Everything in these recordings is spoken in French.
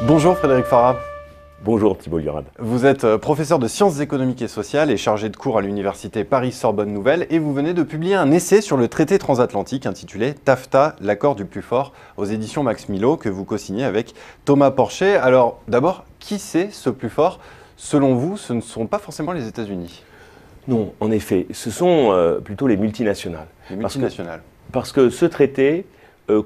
Bonjour Frédéric Farah. Bonjour Thibault Liorade. Vous êtes professeur de sciences économiques et sociales et chargé de cours à l'université Paris-Sorbonne Nouvelle et vous venez de publier un essai sur le traité transatlantique intitulé TAFTA, l'accord du plus fort aux éditions Max Millot que vous co-signez avec Thomas Porcher. Alors d'abord, qui c'est ce plus fort? Selon vous, ce ne sont pas forcément les États-Unis. Non, en effet, ce sont plutôt les multinationales. Les multinationales. Parce que ce traité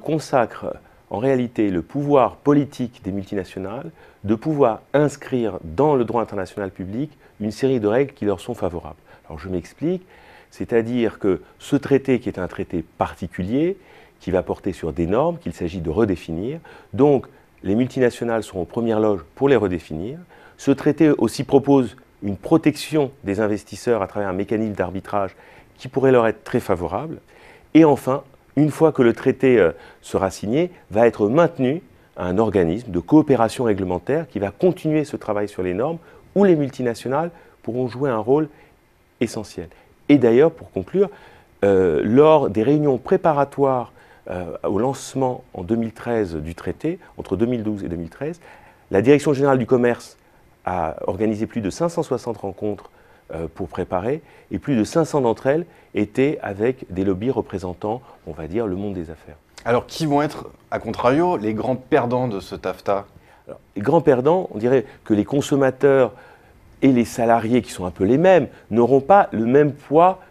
consacre en réalité le pouvoir politique des multinationales de pouvoir inscrire dans le droit international public une série de règles qui leur sont favorables. Alors je m'explique, c'est-à-dire que ce traité qui est un traité particulier, qui va porter sur des normes qu'il s'agit de redéfinir, donc les multinationales seront en première loge pour les redéfinir. Ce traité aussi propose une protection des investisseurs à travers un mécanisme d'arbitrage qui pourrait leur être très favorable. Et enfin, une fois que le traité sera signé, va être maintenu un organisme de coopération réglementaire qui va continuer ce travail sur les normes où les multinationales pourront jouer un rôle essentiel. Et d'ailleurs, pour conclure, lors des réunions préparatoires au lancement en 2013 du traité, entre 2012 et 2013, la Direction générale du commerce a organisé plus de 560 rencontres pour préparer, et plus de 500 d'entre elles étaient avec des lobbies représentant, on va dire, le monde des affaires. Alors qui vont être, à contrario, les grands perdants de ce TAFTA? Alors, les grands perdants, on dirait que les consommateurs et les salariés, qui sont un peu les mêmes, n'auront pas le même poids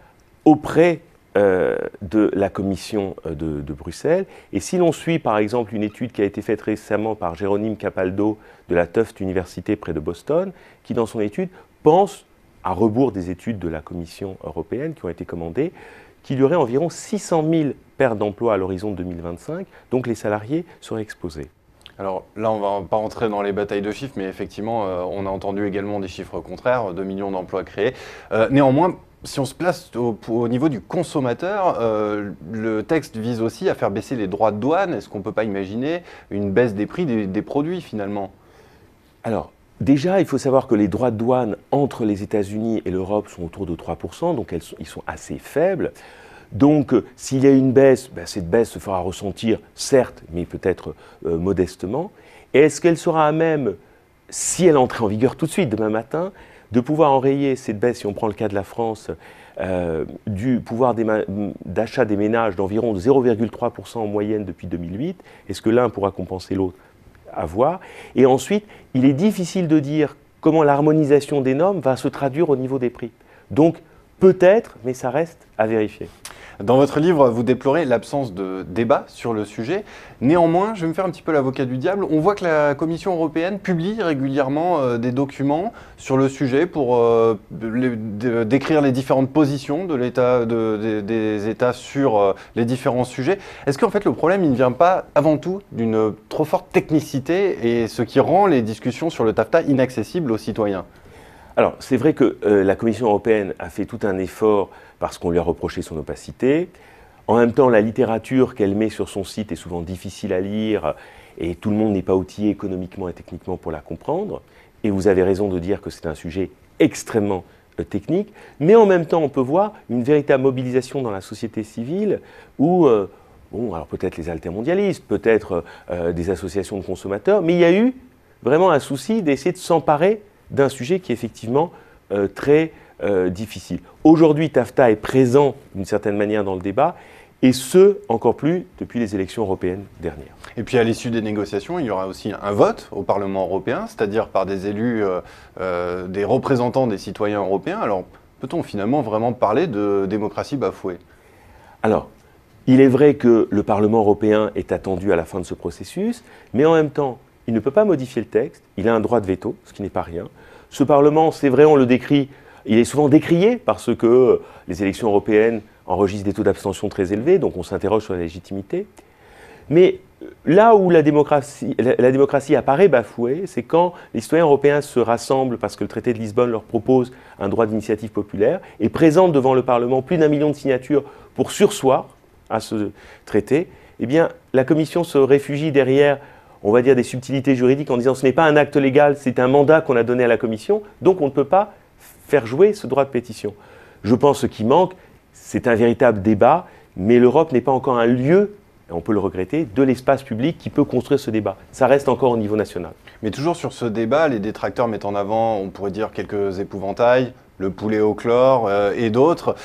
auprès de la Commission de Bruxelles. Et si l'on suit par exemple une étude qui a été faite récemment par Jérôme Capaldo de la Tufts Université près de Boston, qui dans son étude pense, à rebours des études de la Commission européenne qui ont été commandées, qu'il y aurait environ 600 000 pertes d'emplois à l'horizon de 2025, donc les salariés seraient exposés. Alors là, on ne va pas rentrer dans les batailles de chiffres, mais effectivement, on a entendu également des chiffres contraires, 2 millions d'emplois créés. Néanmoins, si on se place au niveau du consommateur, le texte vise aussi à faire baisser les droits de douane. Est-ce qu'on ne peut pas imaginer une baisse des prix des produits finalement? Alors, déjà, il faut savoir que les droits de douane entre les États-Unis et l'Europe sont autour de 3%, donc ils sont assez faibles. Donc, s'il y a une baisse, cette baisse se fera ressentir, certes, mais peut-être modestement. Et est-ce qu'elle sera à même, si elle entrait en vigueur tout de suite, demain matin, de pouvoir enrayer cette baisse, si on prend le cas de la France, du pouvoir d'achat des ménages d'environ 0,3% en moyenne depuis 2008? Est-ce que l'un pourra compenser l'autre? À voir. Et ensuite, il est difficile de dire comment l'harmonisation des normes va se traduire au niveau des prix. Donc, peut-être, mais ça reste à vérifier. Dans votre livre, vous déplorez l'absence de débat sur le sujet. Néanmoins, je vais me faire un petit peu l'avocat du diable. On voit que la Commission européenne publie régulièrement des documents sur le sujet pour décrire les différentes positions de des États sur les différents sujets. Est-ce qu'en fait le problème il ne vient pas avant tout d'une trop forte technicité et ce qui rend les discussions sur le TAFTA inaccessibles aux citoyens? Alors, c'est vrai que la Commission européenne a fait tout un effort parce qu'on lui a reproché son opacité. En même temps, la littérature qu'elle met sur son site est souvent difficile à lire et tout le monde n'est pas outillé économiquement et techniquement pour la comprendre. Et vous avez raison de dire que c'est un sujet extrêmement technique. Mais en même temps, on peut voir une véritable mobilisation dans la société civile où, bon, alors peut-être les altermondialistes, peut-être des associations de consommateurs, mais il y a eu vraiment un souci d'essayer de s'emparer d'un sujet qui est effectivement très difficile. Aujourd'hui, TAFTA est présent d'une certaine manière dans le débat, et ce, encore plus depuis les élections européennes dernières. Et puis à l'issue des négociations, il y aura aussi un vote au Parlement européen, c'est-à-dire par des élus, des représentants des citoyens européens. Alors, peut-on finalement vraiment parler de démocratie bafouée? Alors, il est vrai que le Parlement européen est attendu à la fin de ce processus, mais en même temps, il ne peut pas modifier le texte, il a un droit de veto, ce qui n'est pas rien. Ce Parlement, c'est vrai, on le décrit, il est souvent décrié parce que les élections européennes enregistrent des taux d'abstention très élevés, donc on s'interroge sur la légitimité. Mais là où la démocratie apparaît bafouée, c'est quand les citoyens européens se rassemblent parce que le traité de Lisbonne leur propose un droit d'initiative populaire et présentent devant le Parlement plus d'1 million de signatures pour surseoir à ce traité. Eh bien, la Commission se réfugie derrière, on va dire, des subtilités juridiques en disant ce n'est pas un acte légal, c'est un mandat qu'on a donné à la Commission, donc on ne peut pas faire jouer ce droit de pétition. Je pense que ce qui manque, c'est un véritable débat, mais l'Europe n'est pas encore un lieu, on peut le regretter, de l'espace public qui peut construire ce débat. Ça reste encore au niveau national. Mais toujours sur ce débat, les détracteurs mettent en avant, on pourrait dire, quelques épouvantails, le poulet au chlore et d'autres.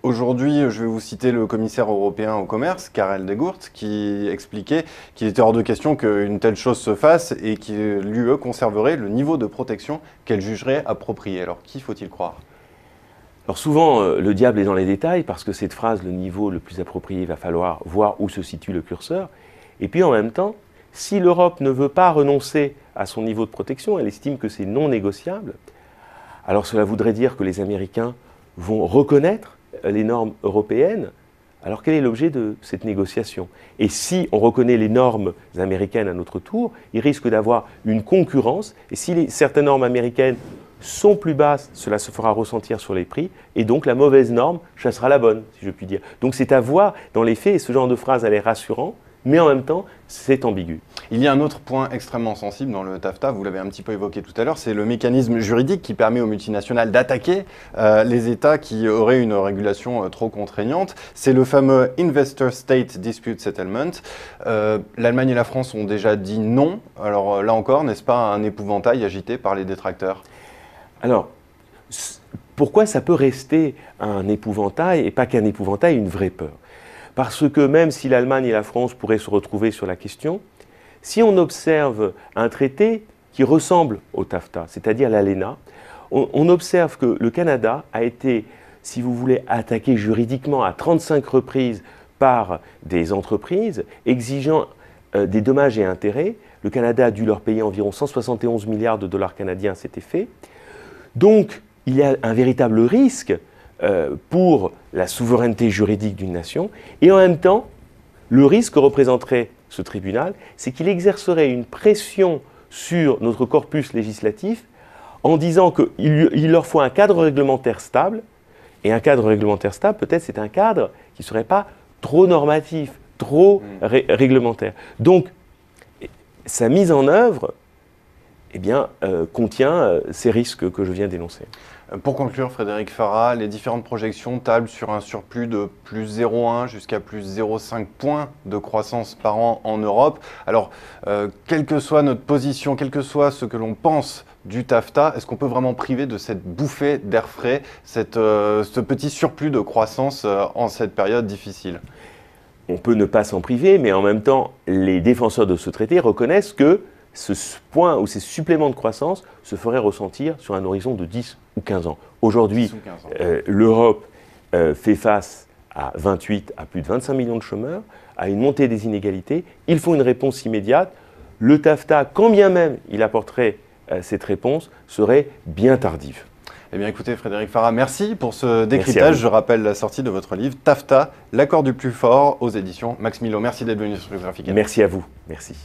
Aujourd'hui, je vais vous citer le commissaire européen au commerce, Karel de Gucht, qui expliquait qu'il était hors de question qu'une telle chose se fasse et que l'UE conserverait le niveau de protection qu'elle jugerait approprié. Alors, qui faut-il croire? Alors souvent, le diable est dans les détails, parce que cette phrase, le niveau le plus approprié, il va falloir voir où se situe le curseur. Et puis en même temps, si l'Europe ne veut pas renoncer à son niveau de protection, elle estime que c'est non négociable, alors cela voudrait dire que les Américains vont reconnaître les normes européennes. Alors quel est l'objet de cette négociation? Et si on reconnaît les normes américaines à notre tour, il risque d'avoir une concurrence, et si certaines normes américaines sont plus basses, cela se fera ressentir sur les prix, et donc la mauvaise norme chassera la bonne, si je puis dire. Donc c'est à voir dans les faits, et ce genre de phrase, elle est rassurante, mais en même temps, c'est ambigu. Il y a un autre point extrêmement sensible dans le TAFTA, vous l'avez un petit peu évoqué tout à l'heure, c'est le mécanisme juridique qui permet aux multinationales d'attaquer les États qui auraient une régulation trop contraignante. C'est le fameux Investor State Dispute Settlement. L'Allemagne et la France ont déjà dit non. Alors là encore, n'est-ce pas un épouvantail agité par les détracteurs? Alors, pourquoi ça peut rester un épouvantail et pas qu'un épouvantail, une vraie peur? Parce que même si l'Allemagne et la France pourraient se retrouver sur la question, si on observe un traité qui ressemble au TAFTA, c'est-à-dire l'ALENA, on observe que le Canada a été, si vous voulez, attaqué juridiquement à 35 reprises par des entreprises exigeant des dommages et intérêts. Le Canada a dû leur payer environ 171 milliards de dollars canadiens à cet effet. Donc, il y a un véritable risque pour la souveraineté juridique d'une nation, et en même temps, le risque que représenterait ce tribunal, c'est qu'il exercerait une pression sur notre corpus législatif en disant qu'il leur faut un cadre réglementaire stable, et un cadre réglementaire stable, peut-être c'est un cadre qui ne serait pas trop normatif, trop réglementaire. Donc, sa mise en œuvre eh bien, contient ces risques que je viens d'énoncer. Pour conclure, Frédéric Farah, les différentes projections tablent sur un surplus de plus 0,1 jusqu'à plus 0,5 points de croissance par an en Europe. Alors, quelle que soit notre position, quel que soit ce que l'on pense du TAFTA, est-ce qu'on peut vraiment priver de cette bouffée d'air frais, ce petit surplus de croissance en cette période difficile? On peut ne pas s'en priver, mais en même temps, les défenseurs de ce traité reconnaissent que ce point ou ces suppléments de croissance se feraient ressentir sur un horizon de 10 ou 15 ans. Aujourd'hui, l'Europe fait face à 28 à plus de 25 millions de chômeurs, à une montée des inégalités. Il faut une réponse immédiate. Le TAFTA, quand bien même il apporterait cette réponse, serait bien tardive. Eh bien écoutez Frédéric Farah, merci pour ce décryptage. Je rappelle la sortie de votre livre TAFTA, l'accord du plus fort aux éditions Max Milo. Merci d'être venu sur Geographic. Merci à vous. Merci.